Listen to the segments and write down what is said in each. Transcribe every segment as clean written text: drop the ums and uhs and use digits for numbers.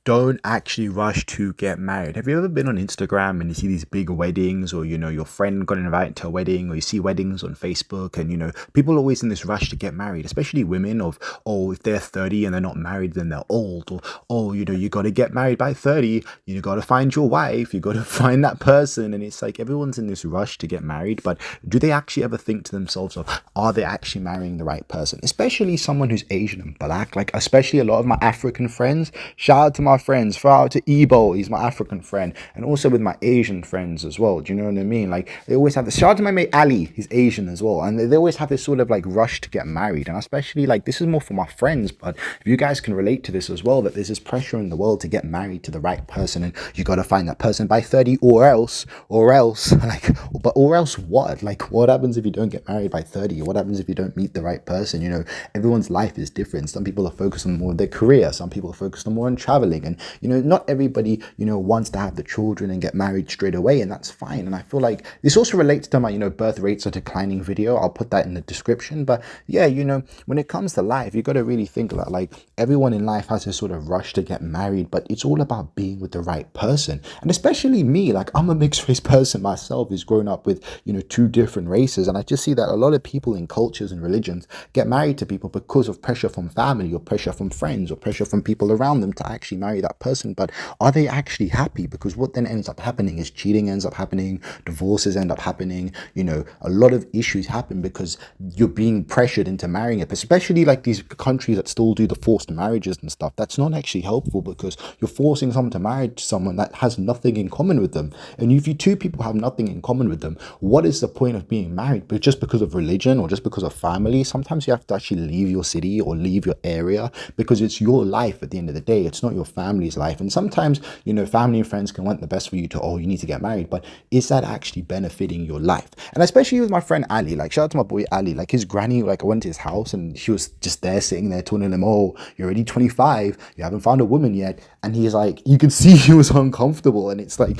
don't actually rush to get married. Have you ever been on Instagram and you see these big weddings, or your friend got invited to a wedding, or you see weddings on Facebook, and people are always in this rush to get married, especially women, of, oh, if they're 30 and they're not married, then they're old, or, oh, you got to get married by 30, you got to find your wife, you got to find that person. And it's like everyone's in this rush to get married, but do they actually ever think to themselves of, are they actually marrying the right person? Especially someone who's Asian and black, like especially a lot of my African friends. Shout out to my friends, shout out to Ebo, he's my African friend, and also with my Asian friends as well. Do you know what I mean? Like they always have this. Shout out to my mate Ali, he's Asian as well, and they always have this sort of like rush to get married. And especially, like, this is more for my friends, but if you guys can relate to this as well, that there's this pressure in the world to get married to the right person, and you got to find that person by 30, or else like, but or else what? Like, what happens if you don't get married by 30? What happens if you don't meet the right person? Everyone's life is different. Some people are focused on more of their career, some people are focused on more on traveling, and not everybody wants to have the children and get married straight away, and that's fine. And I feel like this also relates to my birth rates are declining video. I'll put that in the description. But yeah, when it comes to life, you got to really think about, like, everyone in life has this sort of rush to get married, but it's all about being with the right person. And especially me, like, I'm a mixed race person myself, who's grown up with two different races, and I just see that a lot of people in cultures and religions get married to people because of pressure from family, or pressure from friends, or pressure from people around them to actually marry that person. But are they actually happy? Because what then ends up happening is cheating ends up happening, divorces end up happening, a lot of issues happen because you're being pressured into marrying it. Especially like these countries that still do the forced marriages and stuff, that's not actually helpful, because you're forcing someone to marry someone that has nothing in common with them. And if you two people have nothing in common with them, what is the point of being married? But just because of religion or just because of family, sometimes you have to actually leave your city or leave your area, because it's your life at the end of the day. It's not your family's life. And sometimes family and friends can want the best for you to, oh, you need to get married, but is that actually benefiting your life? And especially with my friend Ali, like, shout out to my boy Ali, like his granny, like, I went to his house and she was just there sitting there telling him, oh, you're already 25, you haven't found a woman yet. And he's like, you can see he was uncomfortable. And it's like,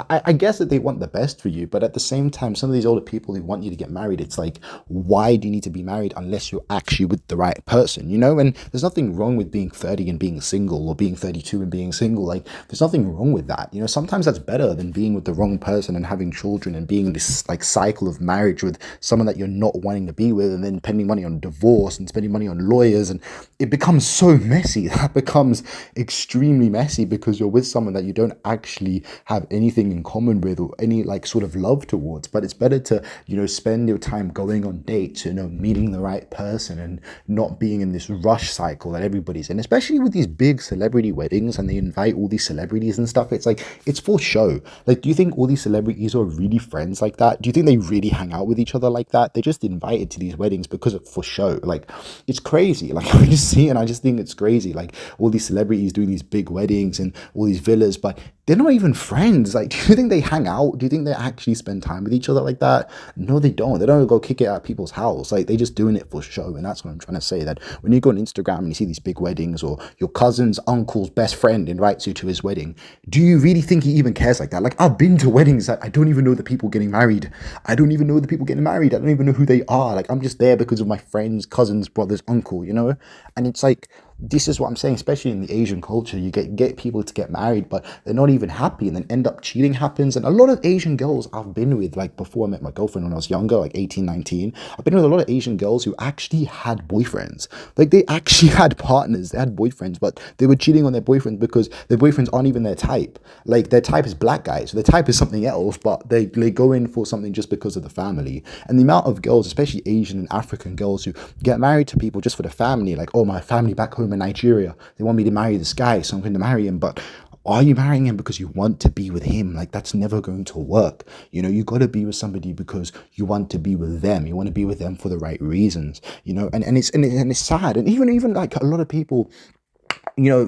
I guess that they want the best for you, but at the same time, some of these older people who want you to get married, it's like, why do you need to be married unless you're actually with the right person? And there's nothing wrong with being 30 and being single, or being 32 and being single. Like, there's nothing wrong with that. Sometimes that's better than being with the wrong person and having children and being in this like cycle of marriage with someone that you're not wanting to be with, and then spending money on divorce and spending money on lawyers, and it becomes so messy. That becomes extremely messy, because you're with someone that you don't actually have anything in common with, or any like sort of love towards. But it's better to spend your time going on dates, meeting the right person, and not being in this rush cycle that everybody's in, especially with these big celebrity weddings, and they invite all these celebrities and stuff. It's like, it's for show. Like, do you think all these celebrities are really friends like that? Do you think they really hang out with each other like that? They're just invited to these weddings because of for show. Like, it's crazy. Like, I just see it and I just think it's crazy. Like, all these celebrities doing these big weddings and all these villas, but they're not even friends. Like, do you think they hang out? Do you think they actually spend time with each other like that? No, they don't. They don't go kick it at people's house. Like, they just doing it for show. And that's what I'm trying to say, that when you go on Instagram and you see these big weddings, or your cousin's uncle's best friend invites you to his wedding, do you really think he even cares like that? Like, I've been to weddings that I don't even know the people getting married. I don't even know the people getting married. I don't even know who they are. Like, I'm just there because of my friend's cousin's brother's uncle, And it's like, this is what I'm saying, especially in the Asian culture, you get people to get married, but they're not even happy, and then end up cheating happens. And a lot of Asian girls I've been with, like, before I met my girlfriend when I was younger, like 18, 19, I've been with a lot of Asian girls who actually had boyfriends. Like, they actually had partners, they had boyfriends, but they were cheating on their boyfriends because their boyfriends aren't even their type. Like, their type is black guys, so their type is something else, but they go in for something just because of the family. And the amount of girls, especially Asian and African girls, who get married to people just for the family, like, oh, my family back home in Nigeria, they want me to marry this guy, so I'm going to marry him. But are you marrying him because you want to be with him? Like, that's never going to work. You got to be with somebody because you want to be with them. You want to be with them for the right reasons. And it's sad. And even like a lot of people,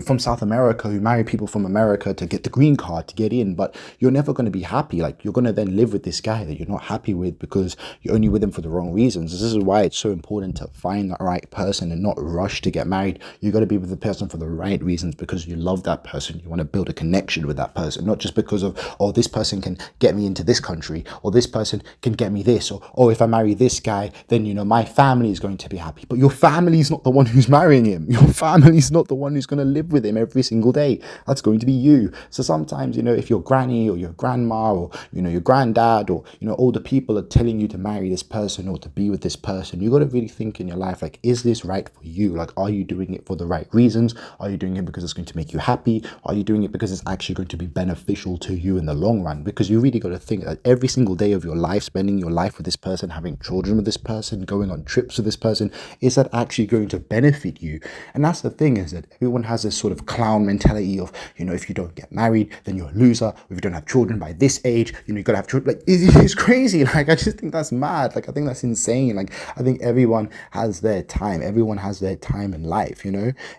from South America, who marry people from America to get the green card, to get in, but you're never going to be happy. Like, you're going to then live with this guy that you're not happy with because you're only with him for the wrong reasons. This is why it's so important to find that right person and not rush to get married. You got to be with the person for the right reasons, because you love that person. You want to build a connection with that person, not just because of, oh, this person can get me into this country, or this person can get me this, or, oh, if I marry this guy, then, my family is going to be happy. But your family is not the one who's marrying him. Your family is not the one who's going to to live with him every single day. That's going to be you. So sometimes, if your granny or your grandma or, your granddad or, older people are telling you to marry this person or to be with this person, you got to really think in your life, like, is this right for you? Like, are you doing it for the right reasons? Are you doing it because it's going to make you happy? Are you doing it because it's actually going to be beneficial to you in the long run? Because you really got to think that every single day of your life, spending your life with this person, having children with this person, going on trips with this person, is that actually going to benefit you? And that's the thing, is that everyone has this sort of clown mentality of, if you don't get married, then you're a loser. If you don't have children by this age, you got to have children. Like, it's crazy. Like, I just think that's mad. Like, I think that's insane. Like, I think everyone has their time. Everyone has their time in life,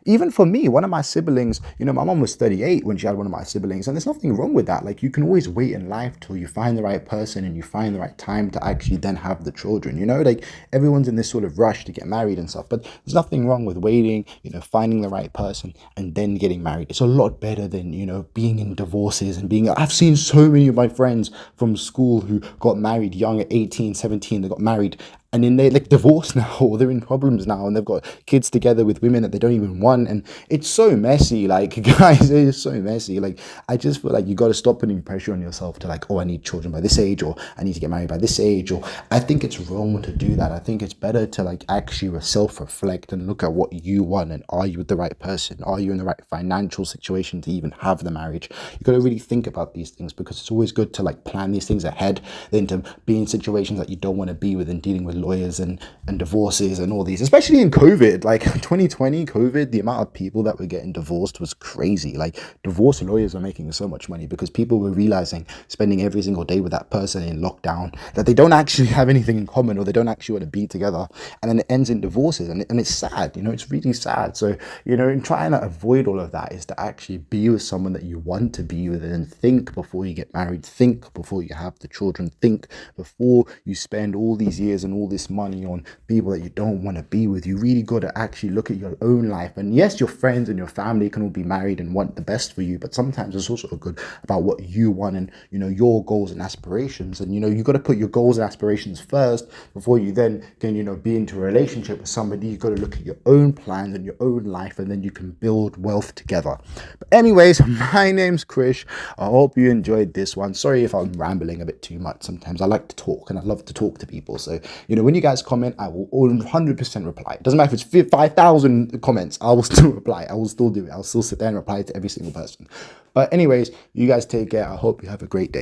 Even for me, one of my siblings, my mom was 38 when she had one of my siblings, and there's nothing wrong with that. Like, you can always wait in life till you find the right person and you find the right time to actually then have the children, Like, everyone's in this sort of rush to get married and stuff, but there's nothing wrong with waiting, finding the right person and then getting married. It's a lot better than, being in divorces and I've seen so many of my friends from school who got married young at 18, 17, they got married and then they like divorced now, or they're in problems now, and they've got kids together with women that they don't even want, and it's so messy. Like, guys, it is so messy. Like, I just feel like you got to stop putting pressure on yourself to like, oh, I need children by this age, or I need to get married by this age, or I think it's wrong to do that. I think it's better to like actually self-reflect and look at what you want, and are you with the right person? Are you in the right financial situation to even have the marriage? You got to really think about these things, because it's always good to like plan these things ahead than to be in situations that you don't want to be with and dealing with lawyers and divorces and all these, especially in COVID, like 2020 COVID, the amount of people that were getting divorced was crazy. Like, divorce lawyers are making so much money because people were realizing, spending every single day with that person in lockdown, that they don't actually have anything in common, or they don't actually want to be together, and then it ends in divorces, and it's sad, it's really sad. So, in trying to avoid all of that is to actually be with someone that you want to be with, and think before you get married, think before you have the children, think before you spend all these years and all this money on people that you don't want to be with. You really got to actually look at your own life. And yes, your friends and your family can all be married and want the best for you, but sometimes it's also good about what you want and your goals and aspirations. And you got to put your goals and aspirations first before you then can be into a relationship with somebody. You got to look at your own plans and your own life, and then you can build wealth together. But anyways, my name's Krish. I hope you enjoyed this one. Sorry if I'm rambling a bit too much. Sometimes I like to talk and I love to talk to people. So when you guys comment, I will 100% reply. It doesn't matter if it's 5,000 comments, I will still reply. I will still do it. I'll still sit there and reply to every single person. But anyways, you guys take care. I hope you have a great day.